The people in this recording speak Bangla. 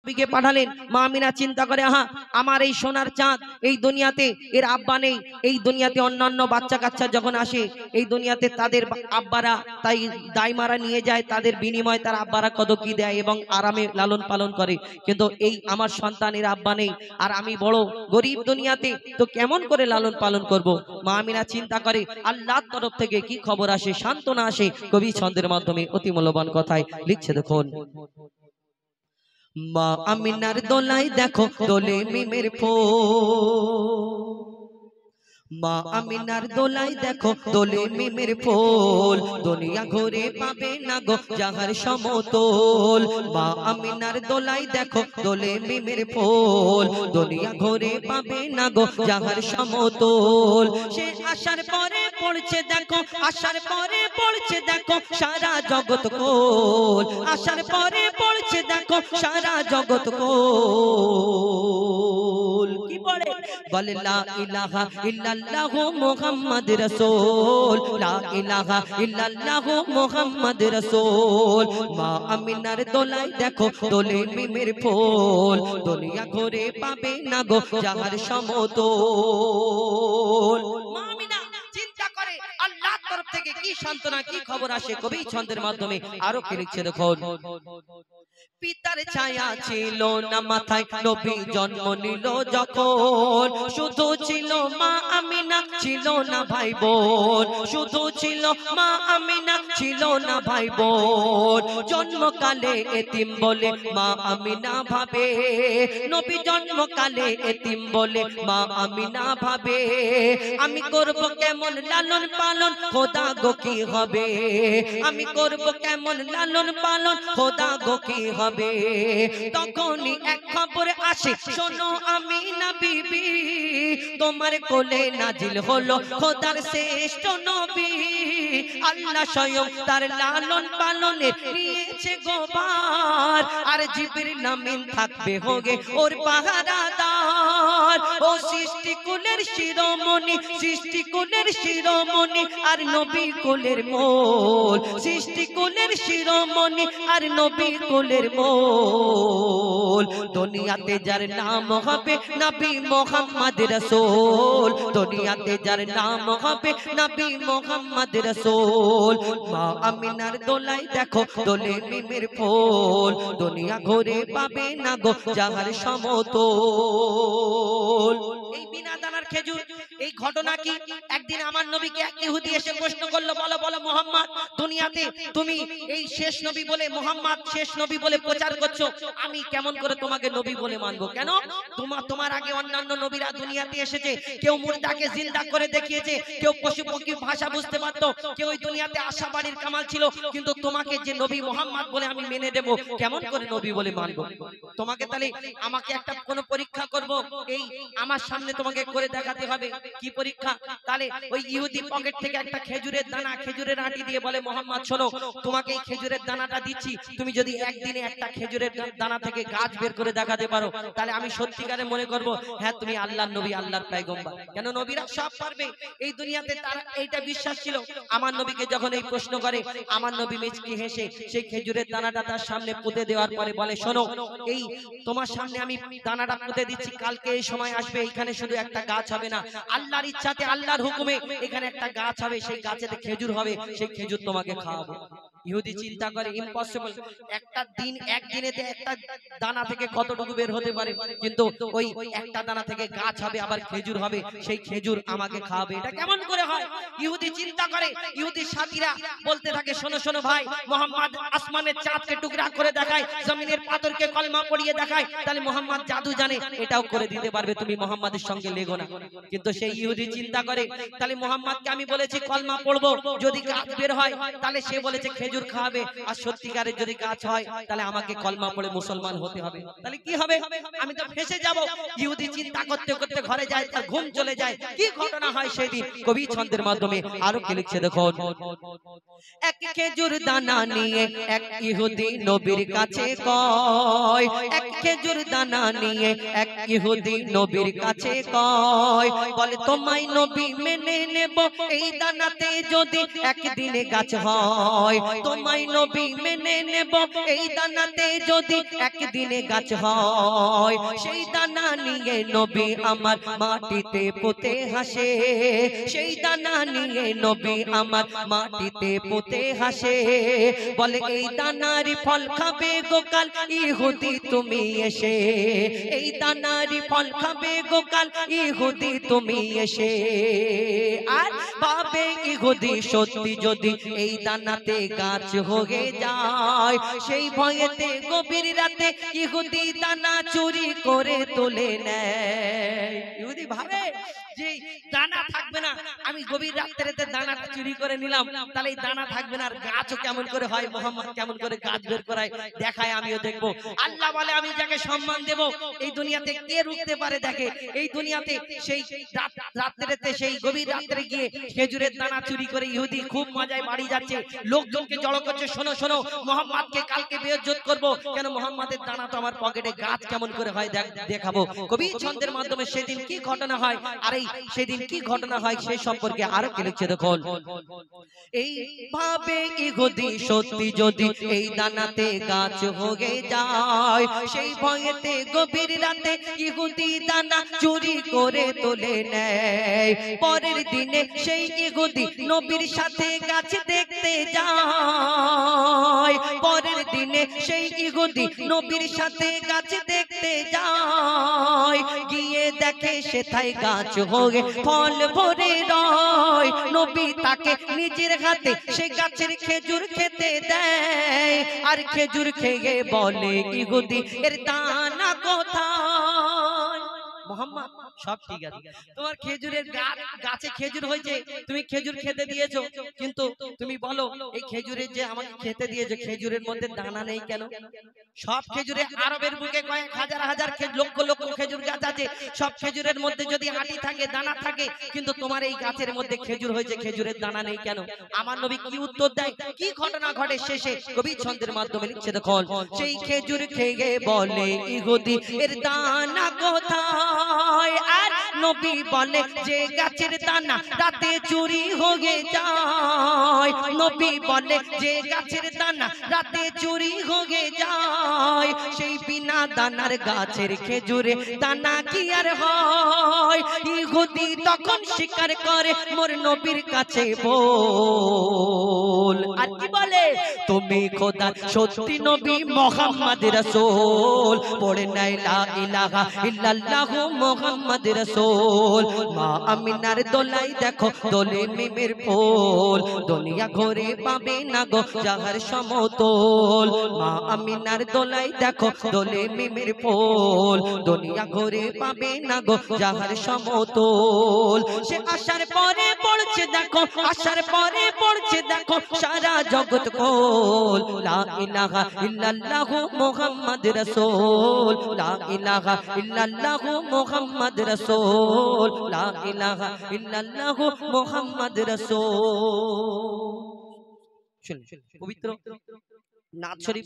নবীকে পাঠালেন। মা আমিনা চিন্তা করে, আহা আমার এই সোনার চাঁদ, এই দুনিয়াতে এর আব্বা নেই, এই দুনিয়াতে অন্যান্য বাচ্চা কাচ্চা যখন আসে এই দুনিয়াতে তাদের আব্বারা তাই দাইমারা নিয়ে যায়, তাদের বিনিময়ে তার আব্বারা কত কি দেয় এবং আরামে লালন পালন করে, কিন্তু এই আমার সন্তানের আব্বা নেই আর আমি বড় গরিব দুনিয়াতে, তো কেমন করে লালন পালন করব। মা আমিনা চিন্তা করে আল্লাহর তরফ থেকে কি খবর আসে, সান্ত্বনা আসে কবি ছন্দের মাধ্যমে। অতি মূল্যবান কথায় লিখছে দেখুন, মা আমিনার দোলায় দেখো দোলে মিমের ফুল, মা আমিনার দোলায় দেখো দোলে মিমের ফুল, দুনিয়া ঘুরে পাবে না গো যাহার সমতল। মা আমিনার দোলায় দেখো দোলে মিমের ফুল, দুনিয়া ঘুরে পাবে না গো যাহার সমতল। সে আসার পরে পড়ছে দেখো, আসার পরে পড়ছে দেখো সারা জগৎ কোল, আসার পরে পড়ছে দেখো সারা জগৎ কোল। কি পড়ে? বলে লা ইলাহা ইল্লাল্লাহু মুহাম্মদ রাসূল, লা ইলাহা ইল্লাল্লাহু মুহাম্মদ রাসূল। মা আমিনার দোলায় দেখো দোলে মিমের ফুল, দুনিয়া ঘুরে পাবে না গো যাহার সমতল। মা আমিনা চিন্তা করে আল্লাহর তরফ থেকে কি সান্ত্বনা, কি খবর আসে কবি ছন্দের মাধ্যমে আরো কি লিখছে দেখুন, পিতার ছায়া ছিল না মাথায় নবী জন্ম নিল যখন, শুধু ছিল মা আমিনা ছিল না ভাই বোন, শুধু ছিল মা আমিনা ছিল না ভাই বোন। জন্মকালে এতিম বলে মা আমিনা ভাবে, নবী জন্মকালে এতিম বলে মা আমিনা ভাবে, আমি করব কেমন লালন পালন খোদা গো কি হবে, আমি করব কেমন লালন পালন খোদা গো কি হবে। তখনই এক খবর আসে, শোনো আমিনা বিবি, তোমার কোলে নাজিল হলো খোদার শ্রেষ্ঠ নবী, আল্লাহ স্বয়ং তার লালন পালনে নিয়েছে গোবার, আর জিবরিল আমিন থাকবে হোগে ওর পাহারাদার। ও সৃষ্টি কুলের শিরোমণি, সৃষ্টি কুলের শিরোমণি আর নবী কুলের মোল, সৃষ্টি কুলের শিরোমণি আর নবী কুলের মোল। দুনিয়াতে যার নাম হবে নবী মুহাম্মদ রাসূল, দুনিয়াতে যার নাম হবে নবী মুহাম্মদ রাসূল। মা আমিনার দোলায় দেখো দোলে মিমের ফুল, দুনিয়া ঘুরে পাবে না গো যাহার সমতল। এই বিনা দানার খেজুর, এই ঘটনা কি? একদিন আমার নবীকে এক ইহুদি এসে প্রশ্ন করলো, বলো বলো মুহাম্মদ, দুনিয়াতে তুমি এই শেষ নবী বলে, মুহাম্মদ শেষ নবী বলে প্রচার করছো, আমি কেমন করে তোমাকে নবী বলে মানবো? কেন? তোমার আগে অন্যান্য নবীরা দুনিয়াতে এসেছে, কেউ মুর্দাকে জিন্দা করে দেখিয়েছে, কেউ পশু পক্ষী ভাষা বুঝতে পারতো, কেউ ওই দুনিয়াতে আশাবাড়ির কামাল ছিল, কিন্তু তোমাকে যে নবী মুহাম্মদ বলে আমি মেনে দেব, কেমন করে নবী বলে মানবো তোমাকে? তাহলে আমাকে একটা কোন পরীক্ষা করব, এই আমার সামনে তোমাকে করে দেখাতে হবে। কি পরীক্ষা? তাহলে ওই ইহুদি পকেট থেকে একটা খেজুরের দানা, খেজুরের আটি দিয়ে বলে, মুহাম্মদ শোনো, তোমাকে এই খেজুরের দানাটা দিচ্ছি, তুমি যদি একদিনে একটা খেজুরের দানা থেকে গাছ বের করে দেখাতে পারো, তাহলে আমি সত্যিকারে মনে করব হ্যাঁ তুমি আল্লাহর নবী, আল্লাহর পয়গম্বর। কেন? নবীরা সব পারবে এই দুনিয়াতে, তার এইটা বিশ্বাস ছিল। আমার নবীকে যখন এই প্রশ্ন করে, আমার নবী মিচকি হেসে সেই খেজুরের দানাটা তার সামনে পুঁতে দেওয়ার পরে বলে, শোনো, এই তোমার সামনে আমি দানাটা পুঁতে দিচ্ছি, কালকে এই সময় আসবে, এখানে শুধু একটা গাছ হবে না, আল্লাহর ইচ্ছাতে আল্লাহর হুকুমে এখানে একটা গাছ হবে, সেই গাছেতে খেজুর হবে, সেই খেজুর তোমাকে খাওয়াবো। ইহুদি চিন্তা করে ইম্পসিবল, একটা দিন একদিনেতে একটা দানা থেকে কতটুকু বের হতে পারে, কিন্তু ওই একটা দানা থেকে গাছ হবে, আবার খেজুর হবে, সেই খেজুর আমাকে খাওয়াবে, এটা কেমন করে হয়? ইহুদি চিন্তা করে। ইহুদির সাথীরা বলতে থাকে, শোনো শোনো ভাই, মুহাম্মদ আসমানের চাঁদকে টুকরা করে দেখায়, জমিনের পাথরকে কলমা পড়িয়ে দেখায়, তাহলে মুহাম্মদ জাদু জানে, এটাও করে দিতে পারবে, তুমি মুহাম্মাদের সঙ্গে লেগো না। কিন্তু সেই ইহুদি চিন্তা করে, তাহলে মুহাম্মদকে আমি বলেছি কলমা পড়বো, যদি গাছ বের হয় তাহলে সে বলেছে খেজুর খাবে, আর সত্যিকারের যদি গাছ হয় তাহলে আমাকে কলমা পড়ে মুসলমান হতে হবে, তাহলে কি হবে? আমি তো ফেসে যাব। ইহুদি চিন্তা করতে করতে ঘরে যায়, তার ঘুম চলে যায়। কি ঘটনা হয় সেদিন কবি ছন্দের মাধ্যমে আরো কি লিখছে দেখুন, এক খেজুর দানা নিয়ে এক ইহুদি নবীর কাছে কয়, এক খেজুর দানা নিয়ে এক ইহুদি নবীর কাছে কয়, বলে তোমায় নবী মেনে নেব এই দানাতে যদি একদিনে গাছ হয়, তোমায় নবী মেনে নেব এই দানাতে যদি একদিনে গাছ হয় সেই দানা নিয়ে নবী আমার মাটিতে পুঁতে হাসে সেই দানা নিয়ে নবী আমার মাটিতে পুঁতে হাসে বলে এই দানার ফল খাবে গোকাল ইহুদি তুমি এসে এই দানার ফল খাবে গোকাল ইহুদি তুমি এসে আর ভাবে ইহুদি সত্যি যদি এই দানাতে গাছ হয়ে যায় সেই ভয়েতে গভীর রাতে ইহুদি দানা চুরি করে তুলে নেয় ইহুদি ভাবে যে দানা থাকবে না আমি গভীর রাত্রিতে দানা চুরি করে নিলাম তাহলে এই দানা থাকবে না আর গাছও কেমন করে হয় মোহাম্মদ কেমন করে গাছ বের করায় দেখায় আমিও দেখবো আল্লাহ বলে আমি যাকে সম্মান দেব এই দুনিয়াতে কে রুখতে পারে দেখে এই দুনিয়াতে সেই রাত্রিতে সেই গভীর রাত্রে গিয়ে খেজুরের দানা চুরি করে ইহুদি খুব মজায় বাড়ি যাচ্ছে লোকজনকে জড়ো করছে শোনো শোনো মোহাম্মদকে কালকে বেইজ্জত করব কেন মোহাম্মদের দানা তো আমার পকেটে গাছ কেমন করে হয় দেখাবো কবি ছন্দের মাধ্যমে সেদিন কি ঘটনা হয় আর এই সেদিন কি ঘটনা হয় সেই সম্পর্কে আরো কি লিখছে দেখুন এই ভাবে ইহুদি সত্যি যদি এই দানাতে গাছ হয়ে যায় সেই ভয়েতে গভীর রাতে ইহুদি দানা চুরি করে তুলে নেয় পরের দিনে সেই ইহুদি নবীর সাথে গাছ দেখতে যায় পরের দিনে সেই ইহুদি নবীর সাথে গাছ দেখতে যায় গিয়ে দেখে সেথায় গাছ হয়ে ফল ভরে রয় নবী তাকে নিজের হাতে সে গাছের খেজুর খেতে দেয় আর খেজুর খেয়ে বলে ইহুদি এর দানা কোথায় মোহাম্মদ সব ঠিক আছে তোমার খেজুরের গাছে খেজুর হয়েছে তুমি খেজুর খেতে দিয়েছো কিন্তু তুমি বলো এই খেজুরের যে আমাকে খেতে দিয়েছো খেজুরের মধ্যে দানা নেই কেন সব খেজুরে আরবের বুকে কয়েক হাজার হাজার লক্ষ লক্ষ খেজুর গাছ আছে সব খেজুরের মধ্যে যদি আটি থাকে দানা থাকে কিন্তু তোমার এই গাছের মধ্যে খেজুর হয়েছে খেজুরের দানা নেই কেন আমার নবী কি উত্তর দেয় কি ঘটনা ঘটে শেষে কবি ছন্দের মাধ্যমে লিখছে দেখুন সেই খেজুর খেয়ে বলে ইহুদি এর দানা কোথায় আর নবী বলে যে গাছের দানা রাতে চুরি হয়ে যায় নবী বলে যে গাছের দানা রাতে চুরি হয়ে যায় সেই বিনা দানার গাছের খেজুরে দানা কি আর হয় ইহুদি তখন স্বীকার করে মোর নবীর কাছে বল আর কি বলে তুমি খোদা সত্যি নবী মুহাম্মদ রাসূল পড়ে নাই লা ইলাহা ইল্লাল্লাহ মুহাম্মদ রাসূল মা আমিনার দোলাই দেখো দোলে মিমের ফুল দুনিয়া ঘুরে পাবে না গো যাহার সমতল মা আমিনার দোলাই দেখো দোলে মিমের ফুল দুনিয়া ঘুরে পাবে না গো যাহার সমতল সে আসার পরে পড়ছে দেখো আসার পরে পড়ছে দেখো সারা জগৎ কোল লা ইলাহা ইল্লাল্লাহ মুহাম্মদ রাসূল লা ইলাহা ইল্লাল্লাহ মুহাম্মদ রাসূল লা ইলাহা ইল্লাল্লাহ মুহাম্মদ রাসূল শুনুন পবিত্র নাথ শরীফ